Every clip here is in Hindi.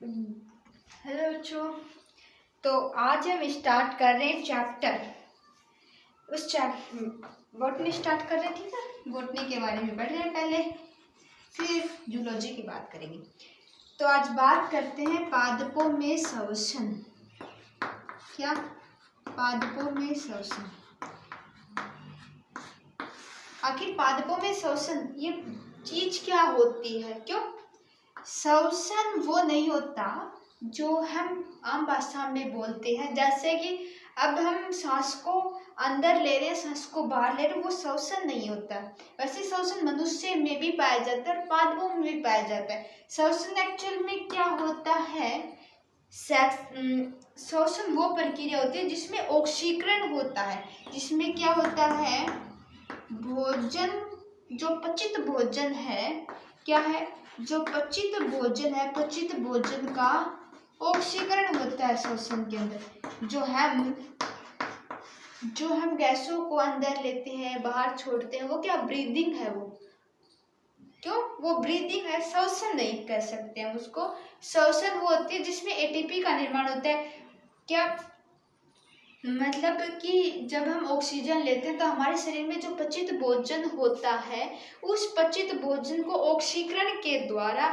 हेलो बच्चों। तो आज हम स्टार्ट कर रहे हैं चैप्टर बॉटनी स्टार्ट कर रहे थे ना। बॉटनी के बारे में पढ़ रहे हैं पहले, फिर जूलॉजी की बात करेंगे। तो आज बात करते हैं पादपों में श्वसन। क्या? पादपों में श्वसन। आखिर पादपों में श्वसन ये चीज क्या होती है? क्यों श्वसन वो नहीं होता जो हम आम भाषा में बोलते हैं, जैसे कि अब हम सांस को अंदर ले रहे हैं, सांस को बाहर ले रहे हैं, वो श्वसन नहीं होता। वैसे श्वसन मनुष्य में भी पाया जाता है और पादपों में भी पाया जाता है। श्वसन एक्चुअल में क्या होता है? श्वसन वो प्रक्रिया होती है जिसमें ऑक्सीकरण होता है, जिसमें क्या होता है, भोजन जो पचित भोजन है, क्या है, जो पचित भोजन है, पचित भोजन का ऑक्सीकरण होता है श्वसन के अंदर। जो हम गैसों को अंदर लेते हैं, बाहर छोड़ते हैं, वो क्या ब्रीदिंग है? वो क्यों? वो ब्रीदिंग है, श्वसन नहीं कह सकते हम उसको। श्वसन वो होती है जिसमें एटीपी का निर्माण होता है। क्या मतलब कि जब हम ऑक्सीजन लेते हैं तो हमारे शरीर में जो पचित भोजन होता है, उस पचित भोजन को ऑक्सीकरण के द्वारा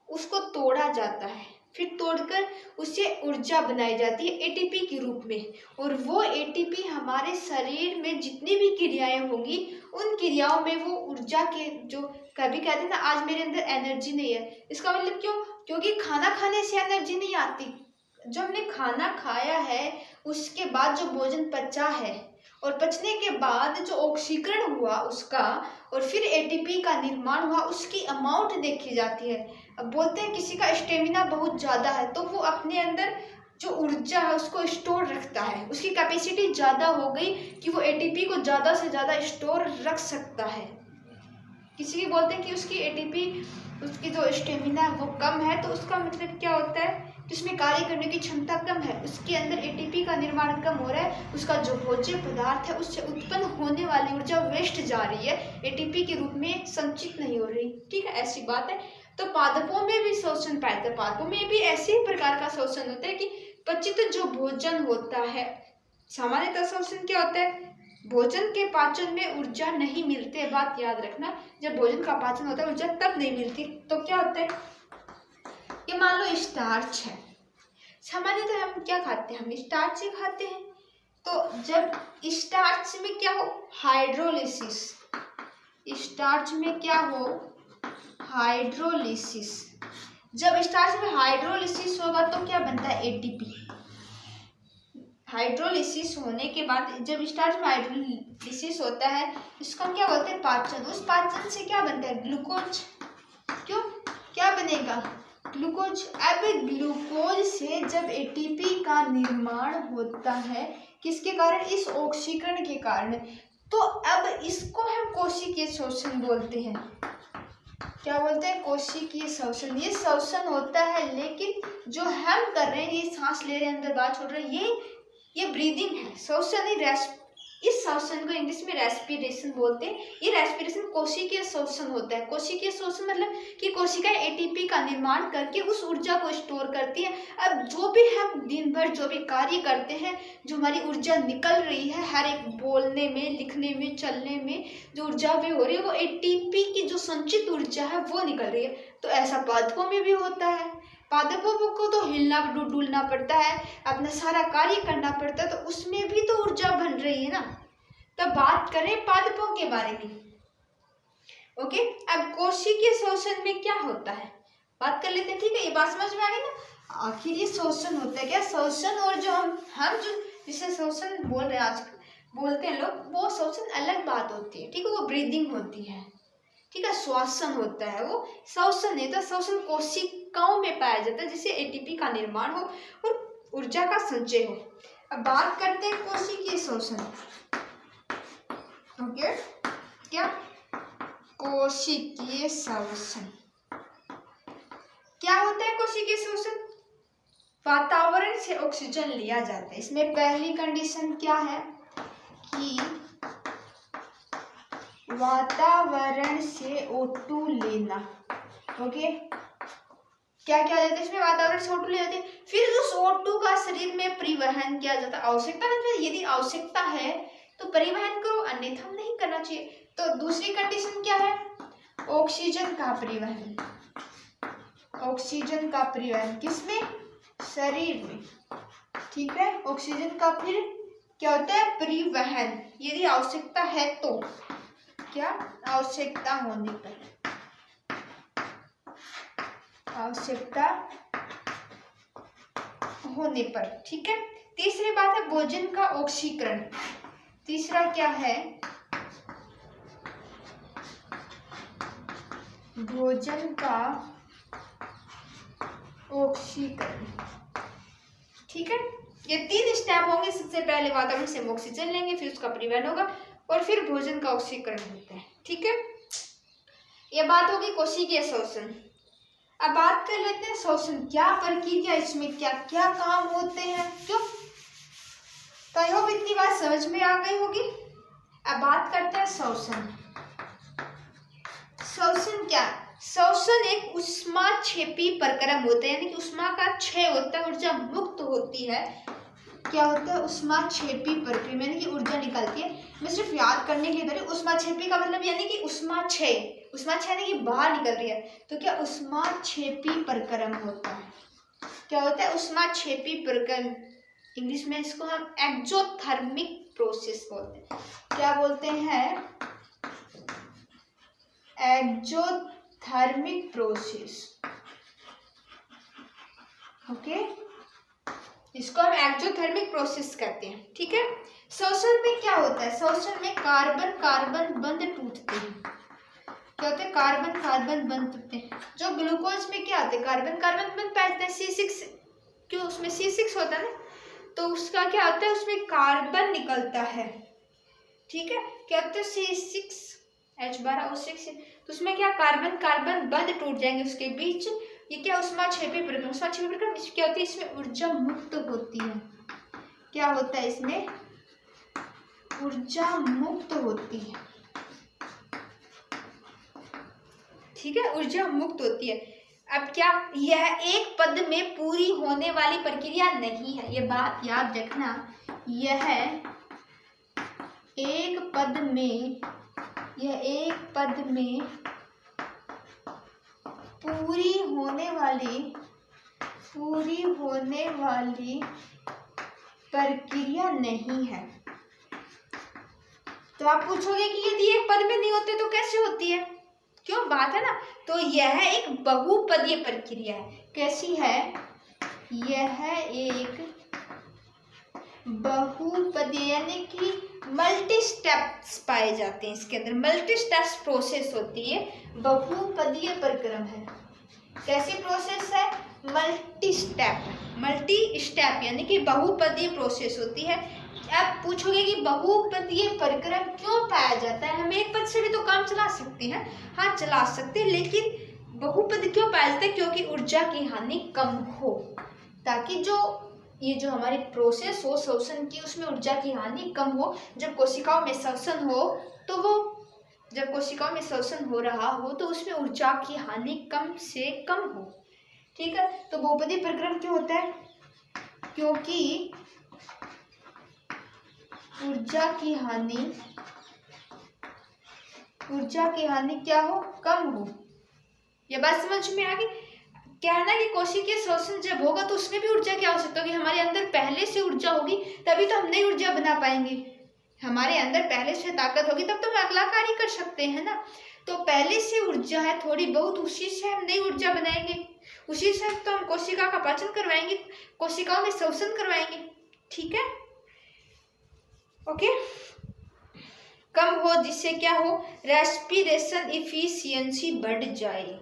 उसको तोड़ा जाता है, फिर तोड़कर उससे ऊर्जा बनाई जाती है एटीपी के रूप में। और वो एटीपी हमारे शरीर में जितनी भी क्रियाएं होंगी, उन क्रियाओं में वो ऊर्जा के जो कभी कहते हैं ना, आज मेरे अंदर एनर्जी नहीं है, इसका मतलब क्यों? क्योंकि खाना खाने से एनर्जी नहीं आती। जो हमने खाना खाया है उसके बाद जो भोजन पचा है और पचने के बाद जो ऑक्सीकरण हुआ उसका, और फिर एटीपी का निर्माण हुआ, उसकी अमाउंट देखी जाती है। अब बोलते हैं किसी का स्टेमिना बहुत ज़्यादा है तो वो अपने अंदर जो ऊर्जा है उसको स्टोर रखता है, उसकी कैपेसिटी ज़्यादा हो गई कि वो एटीपी को ज़्यादा से ज़्यादा स्टोर रख सकता है। किसी की बोलते हैं कि उसकी एटीपी, उसकी जो स्टेमिना है वो कम है, तो उसका मतलब क्या होता है, जिसमें कार्य करने की क्षमता कम है, उसके अंदर एटीपी का निर्माण कम हो रहा है, उसका जो भोज्य पदार्थ है उससे उत्पन्न होने वाली ऊर्जा वेस्ट जा रही है, एटीपी के रूप में संचित नहीं हो रही। ठीक है, ऐसी बात है। तो पादपों में भी श्वसन पाया जाता है। पादपों में भी ऐसे ही प्रकार का श्वसन होता है कि पचित जो भोजन होता है, सामान्यतः श्वसन क्या होता है, भोजन के पाचन में ऊर्जा नहीं मिलती है। बात याद रखना, जब भोजन का पाचन होता है ऊर्जा तब नहीं मिलती। तो क्या होता है, ये मान लो स्टार्च है, सामान्यतः हम क्या खाते हैं, हम स्टार्च ही खाते हैं। तो जब स्टार्च में क्या हो, हाइड्रोलिसिस, स्टार्च में क्या हो, हाइड्रोलिसिस। जब स्टार्च में हाइड्रोलिसिस होगा तो क्या बनता है, एटीपी। हाइड्रोलिसिस होने के बाद जब स्टार्च में हाइड्रोलिसिस होता है, इसको हम क्या बोलते हैं, पाचन। उस पाचन से क्या बनता है, ग्लूकोज। क्यों, क्या बनेगा, ग्लूकोज। अब ग्लूकोज से जब एटीपी का निर्माण होता है, किसके कारण, इस ऑक्सीकरण के कारण, तो अब इसको हम कोशिकीय श्वसन बोलते हैं। क्या बोलते हैं, कोशिकीय श्वसन। ये श्वसन होता है, लेकिन जो हम कर रहे हैं, ये सांस ले रहे हैं, अंदर बाहर छोड़ रहे हैं, ये ब्रीदिंग है, श्वसन ही। इस श्वसन को इंग्लिश में रेस्पिरेशन बोलते हैं। ये रेस्पिरेशन कोशिकीय श्वसन होता है। कोशिकीय श्वसन मतलब कि कोशिकाएं एटीपी का निर्माण करके उस ऊर्जा को स्टोर करती है। अब जो भी हम दिन भर जो भी कार्य करते हैं, जो हमारी ऊर्जा निकल रही है, हर एक बोलने में, लिखने में, चलने में जो ऊर्जा भी हो रही है, वो एटीपी की जो संचित ऊर्जा है वो निकल रही है। तो ऐसा पादपों में भी होता है। पादपों को तो हिलना डुलना पड़ता है, अपना सारा कार्य करना पड़ता है, तो उसमें भी तो ऊर्जा बन रही है ना। तो बात करें पादपों के बारे में। ओके, अब कोशिकीय श्वसन में क्या होता है, बात कर लेते हैं। ठीक है, ये बात समझ में आ गई ना। आखिर ये श्वसन होता है क्या, श्वसन और जो हम जो जिसे श्वसन बोल रहे हैं आज बोलते हैं लोग, वो श्वसन अलग बात होती है। ठीक है, वो ब्रीदिंग होती है। ठीक है, श्वसन होता है, वो श्वसन नहीं था। श्वसन कोशिकाओं में पाया जाता है, जिससे एटीपी का निर्माण हो और ऊर्जा का संचय हो। अब बात करते हैं कोशिकीय श्वसन। ओके, क्या, कोशिकीय श्वसन क्या होता है, कोशिकीय श्वसन, वातावरण से ऑक्सीजन लिया जाता है। इसमें पहली कंडीशन क्या है कि वातावरण से O2 लेना। ओके, क्या क्या जाता है इसमें, वातावरण से O2 ले जाते हैं, फिर उस O2 का शरीर में परिवहन किया जाता है। आवश्यकता नहीं, यदि आवश्यकता है तो परिवहन करो, अन्यथा नहीं करना चाहिए। तो दूसरी कंडीशन क्या है, ऑक्सीजन का परिवहन। ऑक्सीजन का परिवहन किसमें, शरीर में, ठीक है। ऑक्सीजन का फिर क्या होता है, परिवहन, यदि आवश्यकता है तो, क्या, आवश्यकता होने पर, आवश्यकता होने पर, ठीक है। तीसरी बात है भोजन का ऑक्सीकरण। तीसरा क्या है, भोजन का ऑक्सीकरण, ठीक है। ये 3 स्टेप होंगे। सबसे पहले वातावरण से हम ऑक्सीजन लेंगे, फिर उसका परिवहन होगा और फिर भोजन का ऑक्सीकरण होता है, ठीक है। ये बात होगी कोशिकीय श्वसन। अब बात कर लेते हैं श्वसन, क्या प्रक्रिया, इसमें क्या क्या काम होते हैं, क्यों, तो होप इतनी बात समझ में आ गई होगी। अब बात करते हैं श्वसन। श्वसन क्या, श्वसन एक ऊष्माक्षेपी प्रक्रम होता है, यानी कि ऊष्मा का क्षय होता है, ऊर्जा मुक्त होती है। क्या होता है, ऊष्माक्षेपी प्रक्रिया, यानी कि ऊर्जा निकलती है। मैं सिर्फ याद करने के लिए बता रही हूँ, ऊष्माक्षेपी का मतलब यानी कि ऊष्माक्षय, ऊष्माक्षय यानी कि बाहर निकल रही है, तो क्या ऊष्माक्षेपी प्रक्रम होता है। क्या होता है, ऊष्माक्षेपी प्रक्रम, इंग्लिश में इसको हम एक्सोथर्मिक प्रोसेस बोलते हैं। क्या बोलते हैं, एक्सोथर्मिक प्रोसेस, ओके, इसको हम एक्सोथर्मिक प्रोसेस कहते हैं, ठीक है। श्वसन में क्या होता है, श्वसन में कार्बन कार्बन बंध टूटते हैं। क्या होते हैं, कार्बन कार्बन बंध टूटते हैं। जो ग्लूकोज में क्या होते हैं, कार्बन कार्बन बंध पाते हैं, C6, क्यों, उसमें C6 होता है ना, तो उसका क्या होता है, उसमें कार्बन निकलता है, ठीक है। क्या होता है, C6H12O6, तो उसमें क्या, कार्बन कार्बन बंध टूट जाएंगे उसके बीच। ये क्या, ऊष्माक्षेपी प्रक्रम, ऊष्माक्षेपी प्रक्रम क्या होती है, इसमें ऊर्जा मुक्त होती है। क्या होता है, इसमें ऊर्जा मुक्त होती है, ठीक है, ऊर्जा मुक्त होती है। अब क्या, यह एक पद में पूरी होने वाली प्रक्रिया नहीं है, ये बात याद रखना, यह एक पद में, यह एक पद में पूरी होने वाली प्रक्रिया नहीं है। तो आप पूछोगे कि यदि एक पद में नहीं होते तो कैसे होती है, क्यों, बात है ना, तो यह एक बहुपदीय प्रक्रिया है। कैसी है, यह एक बहुपदीय, यानी कि मल्टी स्टेप्स पाए जाते हैं इसके अंदर, मल्टी स्टेप्स प्रोसेस होती है, बहुपदीय प्रक्रम है। कैसी प्रोसेस है, मल्टी स्टेप यानी कि बहुपदीय प्रोसेस होती है। आप पूछोगे कि बहुपदीय प्रक्रम क्यों पाया जाता है, हम एक पद से भी तो काम चला सकते हैं, हाँ चला सकते हैं, लेकिन बहुपद क्यों पाया जाता है, क्योंकि ऊर्जा की हानि कम हो, ताकि ये जो हमारी प्रोसेस हो श्वसन की, उसमें ऊर्जा की हानि कम हो। जब कोशिकाओं में श्वसन हो तो जब कोशिकाओं में श्वसन हो रहा हो तो उसमें ऊर्जा की हानि कम से कम हो, ठीक है। तो बहुपदीय प्रक्रम क्यों होता है, क्योंकि ऊर्जा की हानि क्या हो, कम हो। ये बात समझ में आ गई। क्या है ना कि कोशिकीय श्वसन जब होगा तो उसमें भी ऊर्जा की आवश्यकता होगी, हमारे अंदर पहले से ऊर्जा होगी, तभी तो हम नई ऊर्जा बना पाएंगे। हमारे अंदर पहले से ताकत होगी तब तो हम अगला कार्य कर सकते हैं ना। तो पहले से ऊर्जा है थोड़ी बहुत, उसी से हम नई ऊर्जा बनाएंगे, उसी से तो हम कोशिका का पाचन करवाएंगे, कोशिकाओं में श्वसन करवाएंगे, ठीक है, ओके। कम हो जिससे क्या हो, रेस्पिरेशन इफिशियंसी बढ़ जाए,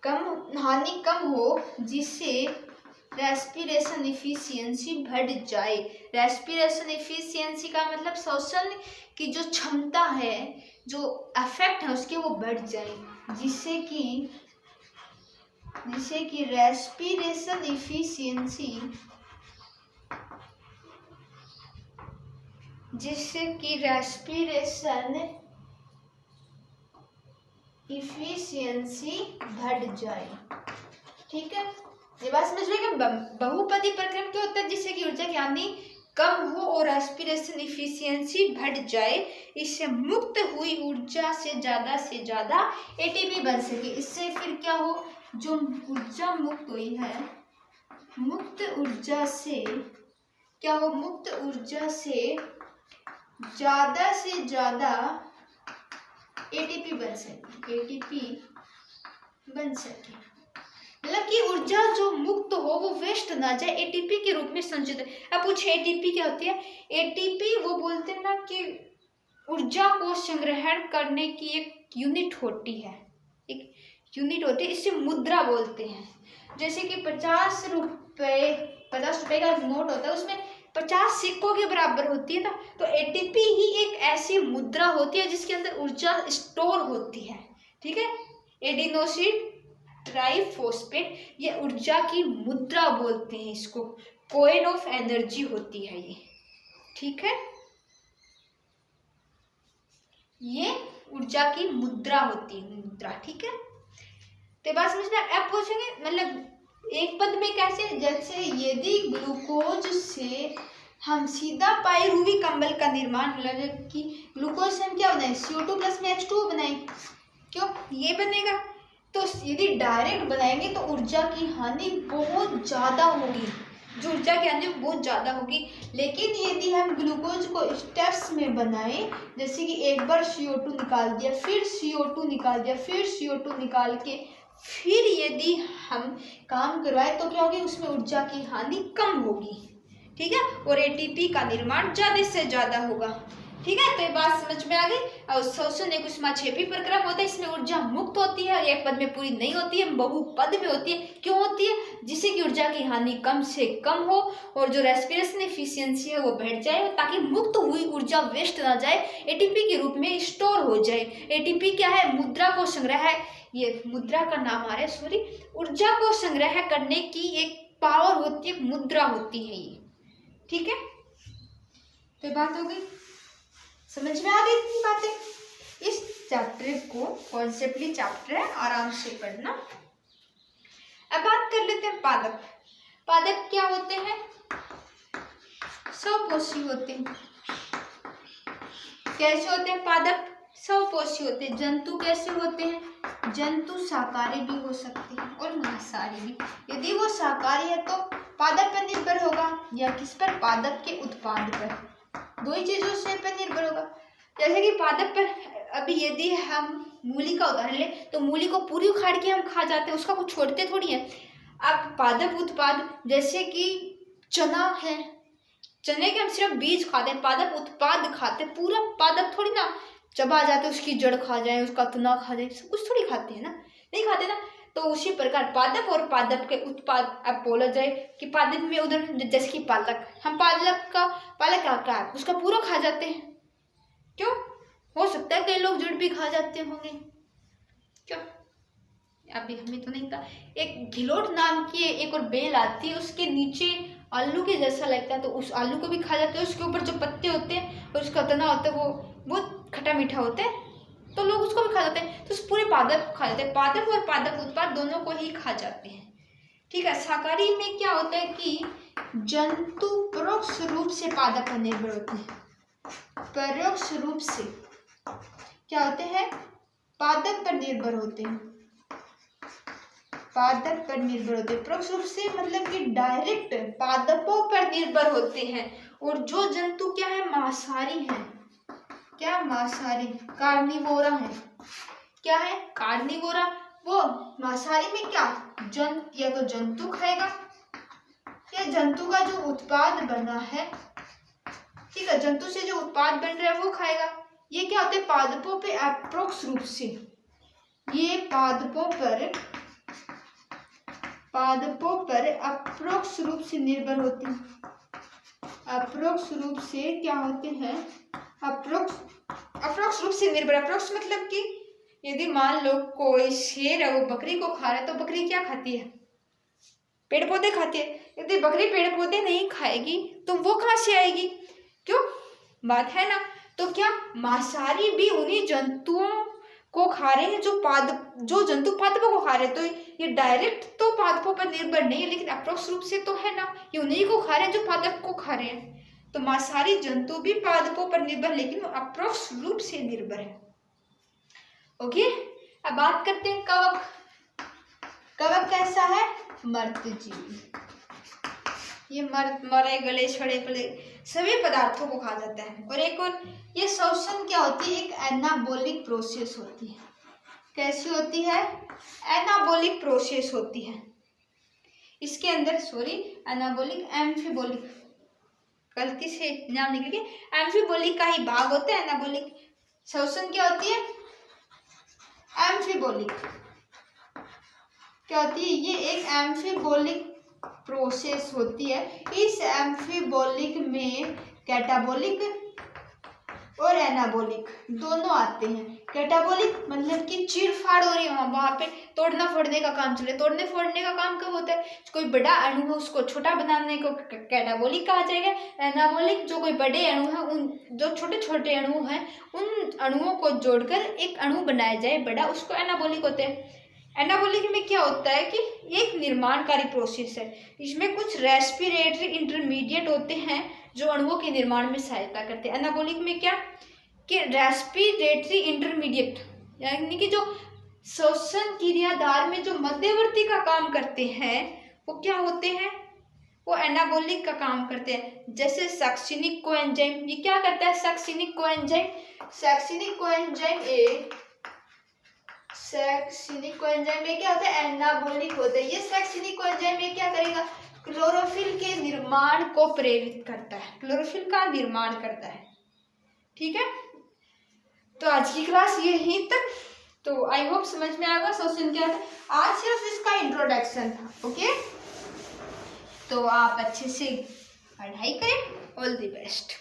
हानि कम हो जिससे रेस्पिरेशन इफिशियंसी बढ़ जाए। रेस्पिरेशन इफिशियंसी का मतलब श्वसन की जो क्षमता है, जो इफेक्ट है उसके, वो बढ़ जाए, जिससे कि रेस्पिरेशन इफिशियंसी बढ़ जाए, ठीक है, ये बात समझ रहे हैं। बहुपदी प्रक्रम क्या होता है? जिससे कि ऊर्जा की हानि कम हो और रेस्पिरेशन इफिशियंसी बढ़ जाए, इससे मुक्त हुई ऊर्जा से ज्यादा एटीपी बन सके। इससे फिर क्या हो, जो ऊर्जा मुक्त हुई है, मुक्त ऊर्जा से क्या हो, मुक्त ऊर्जा से ज्यादा एटीपी बन सके, एटीपी बन सके। मतलब कि ऊर्जा जो मुक्त हो वो वेस्ट ना जाए, एटीपी के रूप में संचित है। अब पूछे एटीपी क्या होती है? एटीपी वो बोलते हैं ना कि ऊर्जा को संग्रहण करने की एक यूनिट होती है, एक यूनिट होती है, इसे मुद्रा बोलते हैं। जैसे कि 50 रुपए का नोट होता है, उसमें 50 सिक्कों के बराबर होती है ना। तो एटीपी ही एक ऐसी मुद्रा होती है जिसके अंदर ऊर्जा स्टोर होती है। ठीक है, एडिनोसिन ट्राइफॉस्फेट, ये ऊर्जा की मुद्रा बोलते हैं इसको, कॉइन ऑफ एनर्जी होती है ये। ठीक है, ये ऊर्जा की मुद्रा होती है, मुद्रा। ठीक है, तो बात समझना। अब पूछेंगे मतलब एक पद में कैसे, जैसे यदि ग्लूकोज से हम सीधा पाइरुविक अम्ल का निर्माण, मतलब कि ग्लूकोज से हम क्या बनाए, CO2 प्लस में H2O बनाए, क्यों ये बनेगा। तो यदि डायरेक्ट बनाएंगे तो ऊर्जा की हानि बहुत ज़्यादा होगी, जो ऊर्जा की हानि बहुत ज़्यादा होगी। लेकिन यदि हम ग्लूकोज को स्टेप्स में बनाएं, जैसे कि एक बार CO2 निकाल दिया, फिर CO2 निकाल दिया, फिर CO2 निकाल के फिर यदि हम काम करवाए, तो क्या होगी, उसमें ऊर्जा की हानि कम होगी। ठीक है, और एटीपी का निर्माण ज़्यादा से ज़्यादा होगा। ठीक है, तो ये बात समझ में आ गई। और शोषण एक उष्माक्षेपी प्रक्रम होता है, इसमें ऊर्जा मुक्त होती है और एक पद में पूरी नहीं होती है, बहुपद में होती है। क्यों होती है? जिससे कि ऊर्जा की हानि कम से कम हो और जो रेस्पिरेशन एफिशिएंसी है वो बढ़ जाए, ताकि मुक्त हुई ऊर्जा वेस्ट ना जाए, एटीपी के रूप में स्टोर हो जाए। एटीपी क्या है? मुद्रा को संग्रह, ये मुद्रा का नाम आ रहा है, सॉरी, ऊर्जा को संग्रह करने की एक पावर होती है, मुद्रा होती है ये। ठीक है, तो बात हो गई, समझ में आ गई इतनी बातें। इस चैप्टर को कॉन्सेप्टली चैप्टर है, आराम से पढ़ना। अब बात कर लेते हैं पादप। पादप क्या होते हैं? स्वपोषी होते हैं। कैसे होते हैं पादप? स्वपोषी होते हैं। जंतु कैसे होते हैं? जंतु शाकाहारी भी हो सकते हैं और मांसाहारी भी। यदि वो शाकाहारी है तो पादप पर निर्भर होगा, या किस पर? पादप के उत्पाद पर, दो ही चीजों से पर निर्भर होगा। जैसे कि पादप पर, अभी यदि हम मूली का उदाहरण ले तो मूली को पूरी उखाड़ के हम खा जाते हैं, उसका कुछ छोड़ते थोड़ी है। अब पादप उत्पाद जैसे कि चना है, चने के हम सिर्फ बीज खाते हैं, पादप उत्पाद खाते हैं, पूरा पादप थोड़ी ना चबा जाते, उसकी जड़ खा जाए, उसका तना खा जाए, सब कुछ थोड़ी खाते हैं ना, नहीं खाते ना। तो उसी प्रकार पादप और पादप के उत्पाद, अब बोला जाए कि पादप में उदाहरण जैसे कि पालक, हम पालक क्या है, उसका पूरा खा जाते हैं। क्यों? हो सकता है कई लोग जड़ भी खा जाते होंगे, क्यों? अभी हमें तो नहीं था। एक घिलोट नाम की एक और बेल आती है, उसके नीचे आलू के जैसा लगता है, तो उस आलू को भी खा जाते हैं। उसके ऊपर जो पत्ते होते हैं और उसका तना होता है वो बहुत खट्टा मीठा होता है, तो लोग उसको भी खा जाते हैं। तो उस पूरे पादप खा जाते हैं, पादप और पादप उत्पाद दोनों को ही खा जाते हैं। ठीक है, शाकाहारी में क्या होता है कि जंतु परोक्ष रूप से पादप पर निर्भर होते हैं, परोक्ष रूप से क्या होते हैं? पादप पर निर्भर होते हैं, पादप पर निर्भर होते हैं। परोक्ष रूप से मतलब कि डायरेक्ट पादपों पर निर्भर होते हैं। और जो जंतु क्या है? मांसाहारी है। क्या? मांसाहारी, कार्निवोरा है। क्या है? कार्निवोरा। वो मांसाहारी में क्या, या तो जंतु खाएगा, या जंतु का जो उत्पाद बना है, ठीक है, जंतु से जो उत्पाद बन रहा है वो खाएगा। ये क्या होते हैं? पादपों पे अप्रोक्ष रूप से, ये पादपों पर अप्रोक्ष रूप से निर्भर होते हैं। अप्रोक्ष रूप से क्या होते हैं? अप्रोक्ष रूप से निर्भर। अप्रोक्ष मतलब कि यदि मान लो कोई शेर है, वो बकरी को खा रहा है, तो बकरी क्या खाती है? पेड़ पौधे खाती है। यदि बकरी पेड़ पौधे नहीं खाएगी तो वो कहाँ से आएगी? क्यों? बात है ना। तो क्या मांसाहारी भी उन्हीं जंतुओं को खा रहे हैं जो जंतु पादपों को खा रहे हैं। तो ये डायरेक्ट तो पादपों पर निर्भर नहीं है, लेकिन अप्रोक्स रूप से तो है ना, ये उन्हीं को खा रहे हैं जो पादप को खा रहे हैं। तो मांसाहारी जंतु भी पादपों पर निर्भर, लेकिन वो अप्रोक्स रूप से निर्भर है। ओके, अब बात करते हैं कवक। कवक कैसा है? मर्तजीवी। ये मरे गले सड़े पड़े सभी पदार्थों को खा जाता है। और एक और, ये श्वसन क्या होती है? एक एनाबॉलिक प्रोसेस होती है। कैसी होती है? एनाबॉलिक प्रोसेस होती है। इसके अंदर एनाबॉलिक, एम्फीबॉलिक, गलती से नाम निकल गया, एम्फीबॉलिक का ही भाग होता है एनाबॉलिक। श्वसन क्या होती है? एम्फीबॉलिक। क्या होती है? ये एक एम्फीबॉलिक प्रोसेस होती है। इस एम्फीबॉलिक में कैटाबॉलिक और एनाबॉलिक दोनों आते हैं। कैटाबॉलिक मतलब कि चीरफाड़ हो रही है, वहां पे तोड़ना फोड़ने का काम चले। तोड़ने फोड़ने का काम कब होता है? कोई बड़ा अणु है उसको छोटा बनाने को कैटाबॉलिक कहा जाएगा। एनाबॉलिक जो कोई बड़े अणु है, उन जो छोटे छोटे अणु हैं उन अणुओं को जोड़कर एक अणु बनाया जाए बड़ा, उसको एनाबॉलिक होते हैं। एनाबॉलिक में क्या होता है कि एक निर्माणकारी प्रोसेस है। इसमें कुछ रेस्पिरेटरी इंटरमीडिएट होते हैं जो अणुओं के निर्माण में सहायता करते हैं। एनाबॉलिक में क्या कि रेस्पिरेटरी इंटरमीडिएट यानी कि जो श्वसन क्रियाधार में जो मध्यवर्ती का काम करते हैं वो क्या होते हैं? वो एनाबॉलिक का काम करते हैं। जैसे सक्सिनिक कोएंजाइम, ये क्या करता है? सक्सिनिक कोएंजाइम, सक्सिनिक कोएंजाइम में क्या होता है? एनाबॉलिक होता है। ये सक्सिनिक कोएंजाइम में क्या करेगा? क्लोरोफिल के निर्माण को प्रेरित करता है, क्लोरोफिल का निर्माण करता है। ठीक है, तो आज की क्लास यहीं तक। तो आई होप समझ में आएगा श्वसन क्या था। आज सिर्फ इसका इंट्रोडक्शन था। ओके, तो आप अच्छे से पढ़ाई करें। All the best.